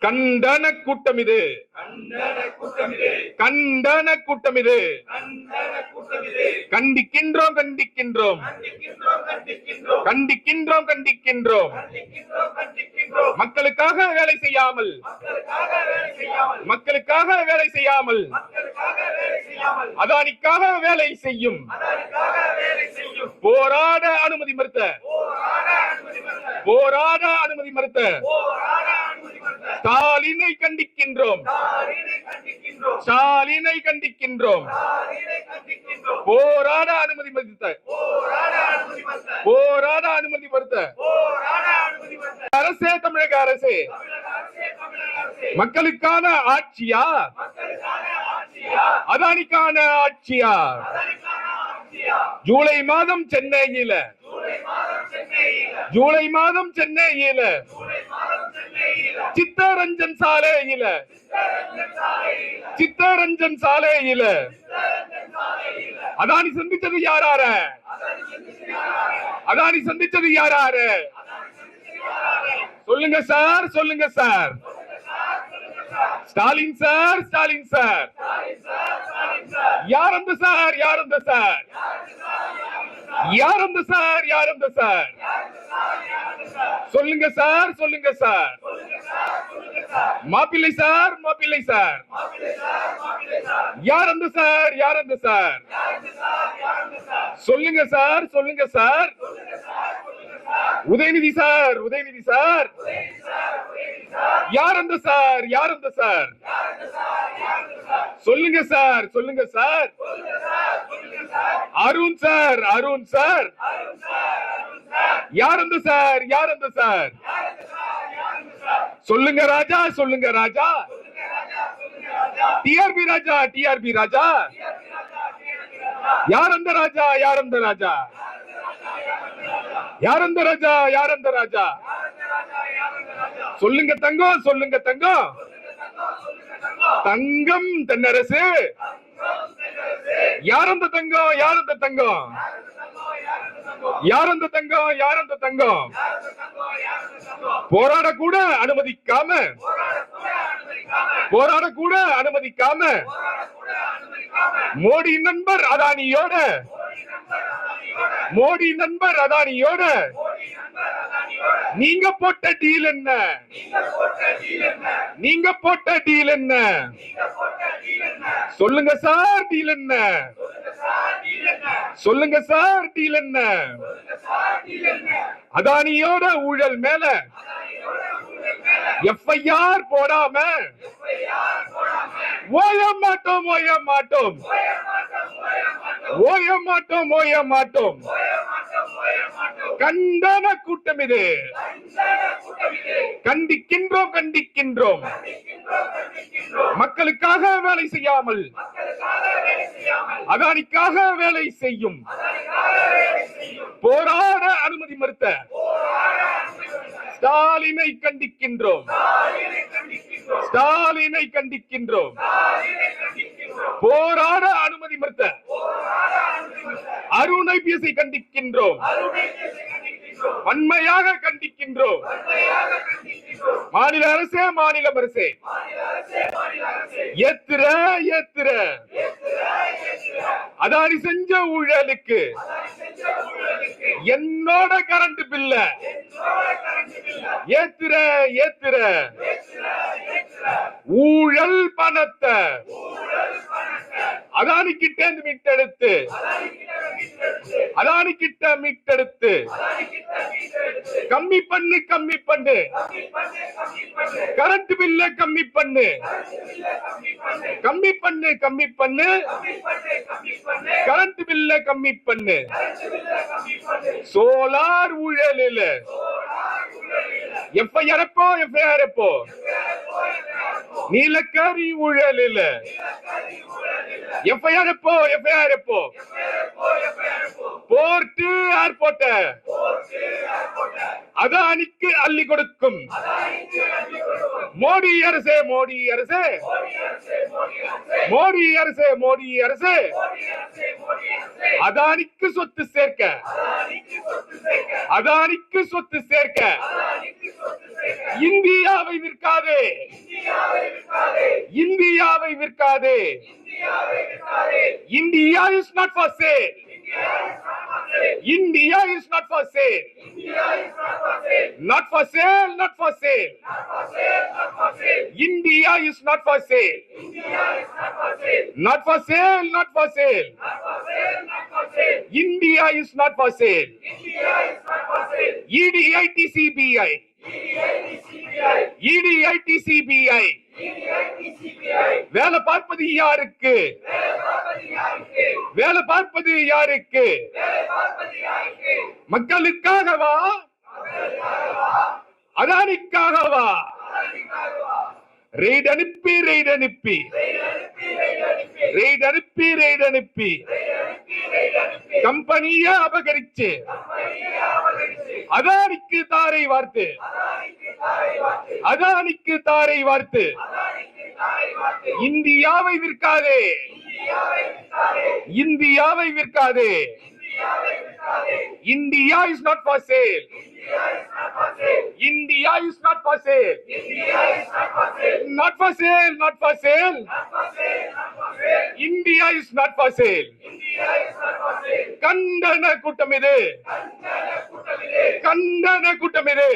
கண்டன கூட்டம் இது. கண்டன கூட்டம் இது. கண்டிக்கின்றோம் கண்டிக்கின்றோம் கண்டிக்கின்றோம் கண்டிக்கின்றோம். மக்களுக்காக வேலை செய்யாமல் மக்களுக்காக வேலை செய்யாமல் அதானிக்காக வேலை செய்யும் போராட அனுமதி மறுத்த போராட அனுமதி மறுத்த ஸ்டாலினை கண்டிக்கின்றோம் ஸ்டாலினை கண்டிக்கின்றோம். போராட அனுமதி மறுத்த போராட அனுமதி மறுத்த அரசே தமிழக அரசே மக்களுக்கான ஆட்சியா அதானிக்கான ஆட்சியா? ஜூலை மாதம் சென்னையில சித்தரஞ்சன் சாலையில அதானி சந்திச்சது யாரார? அதானி சந்திச்சது யாரார? சொல்லுங்க சார், சொல்லுங்க sir. Stalin sir, Stalin sir. யார் அந்த சார்? யார் அந்த சார்? யார் அந்த சார்? யார் அந்த சார்? சொல்லுங்க சார், சொல்லுங்க சார். மாப்பிள்ளை சார், மாப்பிள்ளை சார். யார் அந்த சார்? யார் அந்த சார்? சொல்லுங்க சார், சொல்லுங்க sir. Udhayanidhi sir, Udhayanidhi sir. யார் அந்த சார்? யார் அந்த சார்? சொல்லுங்க சார், சொல்லுங்க sir. Arun sir, Arun sir. யார் அந்த சார்? யார் அந்த சார்? சொல்லுங்க ராஜா, சொல்லுங்க ராஜா. டிஆர்பி ராஜா, டிஆர்பி ராஜா. யார் அந்த ராஜா? யார் அந்த ராஜா? யார் அந்த ராஜா? யார் அந்த ராஜா? சொல்லுங்க தங்கம், சொல்லுங்க தங்கம். தங்கம் தென்னரசு. யார் அந்த தங்கம்? யார் அந்த தங்கம்? யார் அந்த தங்கம்? யார் அந்த தங்கம்? போராட கூட அனுமதிக்காம போராட கூட அனுமதிக்காம மோடி நண்பர் அதானியோட மோடி நண்பர் அதானியோட நீங்க போட்ட டீல் என்ன? நீங்க போட்ட டீல் என்ன? சொல்லுங்க சார், டீல் என்ன? சொல்லுங்க சார், டீல் என்ன? அதானியோட ஊழல் மேல எஃப்ஐஆர் போடாம ஓய மாட்டோம், ஓய மாட்டோம், ஓய மாட்டோம், ஓய மாட்டோம். கண்டன கூட்டம் இது. கண்டிக்கின்றோம் கண்டிக்கின்றோம். மக்களுக்காக வேலை செய்யாமல் அதானிக்காக வேலை செய்யும் போராட அனுமதி மறுத்த ஸ்டாலினை கண்டிக்கின்றோம் ஸ்டாலினை கண்டிக்கின்றோம். போராட அனுமதி மறுத்த அருண் ஐபிஎஸ்ஐ கண்டிக்கின்றோம். வன்மையாக கண்டிக்கின்றோம். மாநில அரசே, மாநில அரசே ஏத்துற ஏத்துற அதானி செஞ்ச ஊழலுக்கு என்னோட கரண்ட் பில்ல ஏத்துற ஏத்துற ஊழல் பணத்தை அதானி கிட்ட மீட்டெடுத்து அதானி கிட்ட மீட்டெடுத்து கம்மி பண்ணு கம்மி பண்ணு கரண்ட் பில்ல கம்மி பண்ணு கம்மி பண்ணு கம்மி பண்ணு கரண்ட் பில்ல கம்மி பண்ணு. சோலார் ஊழலில் எஃப்ஐஆர் எப்போ? எஃப்ஐஆர் எப்போ? நீலக்கரி ஊழலில் எஃப்ஐஆர் எப்போ? எஃப்ஐஆர் எப்போ? போர்ட் ஏர்போர்ட் அதானிக்கு அள்ளி கொடுக்கும் மோடி அரசே, மோடி அரசே, மோடி அரசே, மோடி அரசே. அதானிக்கு சொத்து சேர்க்க அதானிக்கு சொத்து சேர்க்க இந்தியாவை விற்காதே, இந்தியாவை விற்காதே. India is not for sale. India is not for sale. Not for sale, not for sale. India is not for sale. Not for sale, not for sale. India is not for sale. EDITCBI. EDITCBI. வேலை பார்ப்பது யாருக்கு? வேலை பார்ப்பது யாருக்கு? மக்களுக்காகவா? அதானிக்காகவா? Raid அனுப்பி, raid அனுப்பி, raid அனுப்பி, raid அனுப்பி கம்பெனிய அபகரிச்சு அதானிக்கு தாரை வார்த்து, அதானிக்கு தாரை வார்த்து. இந்தியாவை விற்காதே, இந்தியாவை விற்காதே. India is not for sale. India is not for sale. Not for sale, not for sale. India is not for sale. கண்டன கூட்டம் இது, கண்டன கூட்டம் இது.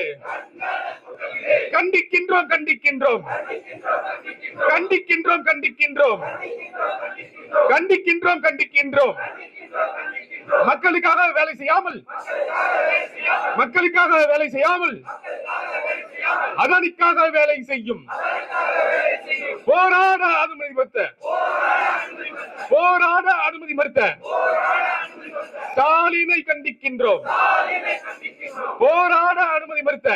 கண்டிக்கின்றோம், கண்டிக்கின்றோம், கண்டிக்கின்றோம், கண்டிக்கின்றோம், கண்டிக்கின்றோம், கண்டிக்கின்றோம். மக்களுக்காக வேலை செய்யாமல், மக்களுக்காக வேலை செய்யாமல் அதானிக்காக வேலை செய்யும் போராட அனுமதி மறுத்த, போராட அனுமதி மறுத்த ஸ்டாலினை கண்டிக்கின்றோம். போராட அனுமதி மறுத்த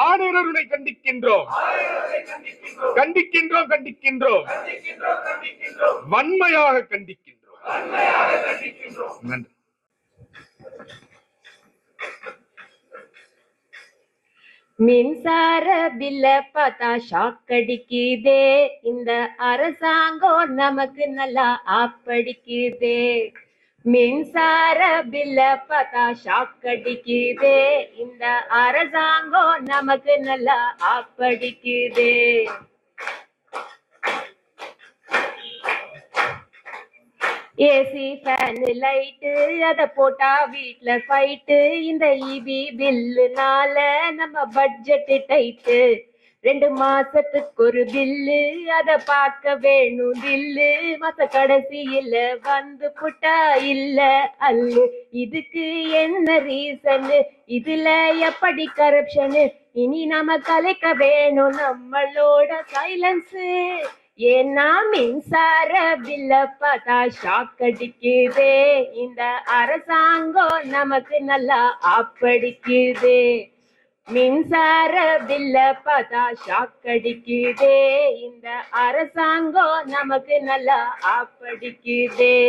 ஆணையரை கண்டிக்கின்றோம், கண்டிக்கின்றோம், கண்டிக்கின்றோம், வன்மையாக கண்டிக்கின்றோம். நன்றி. மின்சார பில்ல பார்த்தா ஷாக் அடிக்குதே, இந்த அரசாங்கம் நமக்கு நல்லா ஆப்படிக்குதே. மின்சார பில்ல பார்த்தா ஷாக் அடிக்குதே, இந்த அரசாங்கம் நமக்கு நல்லா ஆப்படிக்குதே. ஏசி ஃபேன் லைட்டு அத போட்டா வீட்ல ஃபைட்டு, இந்த இபி பில்லுனால நம்ம பட்ஜெட் டைட்டு. 2 மாசத்துக்கு ஒரு பில்லு, அத பார்க்க வேணும் தில்லு. மாச கடைசியில வந்து புட்டா இல்ல அல்லு. இதுக்கு என்ன ரீசனு? இதுல எப்படி கரப்ஷனு? இனி நாம கலைக்க வேணும் நம்மளோட சைலன்ஸு. ஏன்னா மின்சார பில்ல பார்த்தா ஷாக் அடிக்குதே, இந்த அரசாங்கம் நமக்கு நல்லா ஆப்படிக்குதே. மின்சார பில்ல பார்த்தா ஷாக் அடிக்குதே, இந்த அரசாங்கம் நமக்கு நல்லா ஆப்படிக்குதே.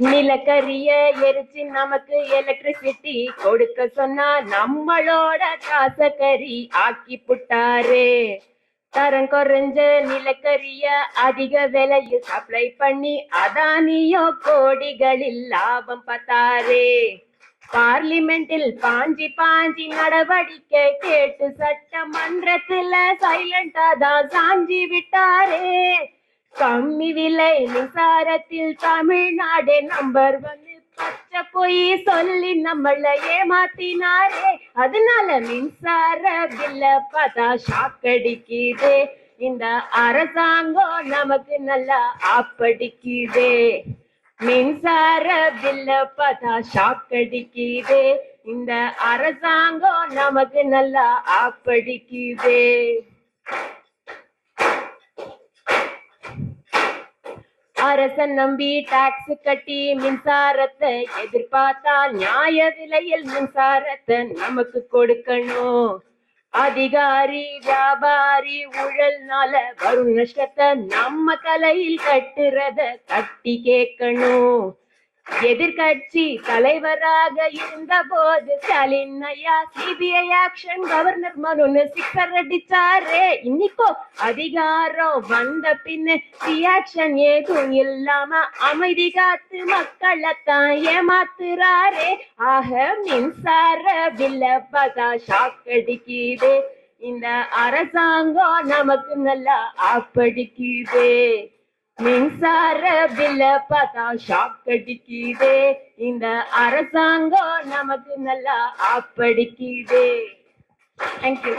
நிலக்கரிய எரிச்சு நமக்கு எலக்ட்ரிசிட்டி கொடுக்க சொன்னா நம்மளோட காச கறி ஆக்கி புட்டாரே. தரம் குறைஞ்ச நிலக்கரிய அதிக விலையில் சப்ளை பண்ணி அதானியோ கோடிகளில் லாபம் பார்த்தாரே. பார்லிமெண்டில் பாஞ்சி பாஞ்சி நடவடிக்கை கேட்டு சட்டமன்றத்துல சைலண்டா தான் சாஞ்சி விட்டாரே. கம்மி விலை மின்சாரத்தில் தமிழ்நாடு நம்பர் 1 பச்சை பொய் சொல்லி நம்மள ஏமாத்தினாரே. அதனால மின்சார பில்ல பார்த்தா ஷாக் அடிக்குதே, இந்த அரசாங்கம் நமக்கு நல்லா ஆப்படிக்குதே. மின்சார பில்ல பார்த்தா ஷாக் அடிக்குதே, இந்த அரசாங்கம் நமக்கு நல்லா ஆப்படிக்குதே. அரசன் நம்பி டாக்ஸ் கட்டி மின்சாரத்தை எதிர்பார்த்தா நியாய விலையில் மின்சாரத்தை நமக்கு கொடுக்கணும். அதிகாரி வியாபாரி ஊழல்னால வரும் நஷ்டத்தை நம்ம தலையில் கட்டுறத கட்டி கேட்கணும். எதிர்கட்சி தலைவராக இருந்த போது ஸ்டாலின் ஐயா சிபிஐ ஆக்ஷன் கவர்னர் மனுன்னு சிக்ஸர் அடிச்சாரே. இன்னைக்கோ அதிகாரம் வந்த பின்ன ரியாக்ஷன் ஏதும் இல்லாம அமைதி காத்து மக்களைத்தான் ஏமாத்துறாரே. ஆக மின்சார பில்ல பார்த்தா ஷாக் அடிக்குது, இந்த அரசாங்கம் நமக்கு நல்லா ஆப்படிக்குது. மின்சார பில்ல பார்த்தா ஷாக் அடிக்குது, இந்த அரசாங்கம் நமக்கு நல்லா ஆப்படிக்குது. தேங்க்யூ.